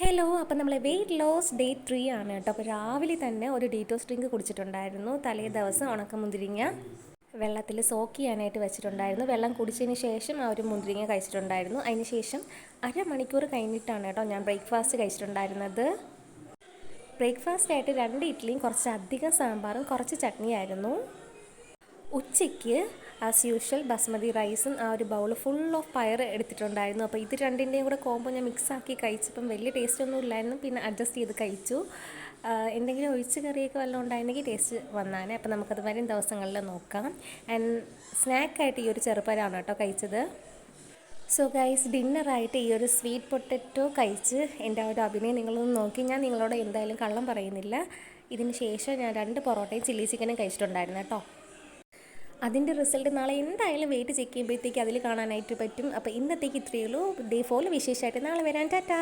Hello, അപ്പം നമ്മൾ weight loss day 3 ആണ് കേട്ടോ. അപ്പോൾ രാവിലെ തന്നെ ഒരു ഡീറ്റോസ് ഡ്രിങ്ക് കുടിച്ചിട്ടുണ്ടായിരുന്നു. തലേ ദിവസം ഉണക്കമുന്തിരിങ്ങ വെള്ളത്തിൽ സോക്ക് ചെയ്യാനായിട്ട് വെച്ചിട്ടുണ്ടായിരുന്നു. വെള്ളം കുടിച്ചതിന് ശേഷം ആ ഒരു മുന്തിരിങ്ങ കഴിച്ചിട്ടുണ്ടായിരുന്നു. അതിന് ശേഷം അരമണിക്കൂർ കഴിഞ്ഞിട്ടാണ് കേട്ടോ ഞാൻ ബ്രേക്ക്ഫാസ്റ്റ് കഴിച്ചിട്ടുണ്ടായിരുന്നത്. ബ്രേക്ക്ഫാസ്റ്റായിട്ട് 2 ഇഡ്ഡലിയും കുറച്ചധികം സാമ്പാറും കുറച്ച് ചട്നിയായിരുന്നു. ഉച്ചയ്ക്ക് ആസ് യൂഷ്വൽ ബസ്മതി റൈസും ആ ഒരു ബൗൾ ഫുൾ ഓഫ് പയർ എടുത്തിട്ടുണ്ടായിരുന്നു. അപ്പോൾ ഇത് രണ്ടിൻ്റെയും കൂടെ കോമ്പോ ഞാൻ മിക്സാക്കി കഴിച്ചപ്പം വലിയ ടേസ്റ്റ് ഒന്നും ഇല്ലായിരുന്നു. പിന്നെ അഡ്ജസ്റ്റ് ചെയ്ത് കഴിച്ചു. എന്തെങ്കിലും ഒഴിച്ച് കറിയൊക്കെ വല്ലതും ഉണ്ടായിരുന്നെങ്കിൽ ടേസ്റ്റ് വന്നാണ്. അപ്പോൾ നമുക്കത് വരും ദിവസങ്ങളിൽ നോക്കാം. ആൻഡ് സ്നാക്കായിട്ട് ഈ ഒരു ചെറുപഴമാണ് കേട്ടോ കഴിച്ചത്. സോ ഗൈസ്, ഡിന്നറായിട്ട് ഈ ഒരു സ്വീറ്റ് പൊട്ടറ്റോ കഴിച്ച് എൻ്റെ ആ ഒരു അഭിനയം നിങ്ങളൊന്ന് നോക്കി. ഞാൻ നിങ്ങളോട് എന്തായാലും കള്ളം പറയുന്നില്ല. ഇതിന് ശേഷം ഞാൻ 2 പൊറോട്ടയും ചില്ലി ചിക്കനും കഴിച്ചിട്ടുണ്ടായിരുന്നു കേട്ടോ. അതിൻ്റെ റിസൾട്ട് നാളെ എന്തായാലും വെയിറ്റ് ചെക്ക് ചെയ്യുമ്പോഴത്തേക്ക് അതിൽ കാണാനായിട്ട് പറ്റും. അപ്പോൾ ഇന്നത്തേക്ക് ഇത്രയേ ഉള്ളൂ. ഡേ 4 വിശേഷമായിട്ട് നാളെ വരാൻ. ടാറ്റാ.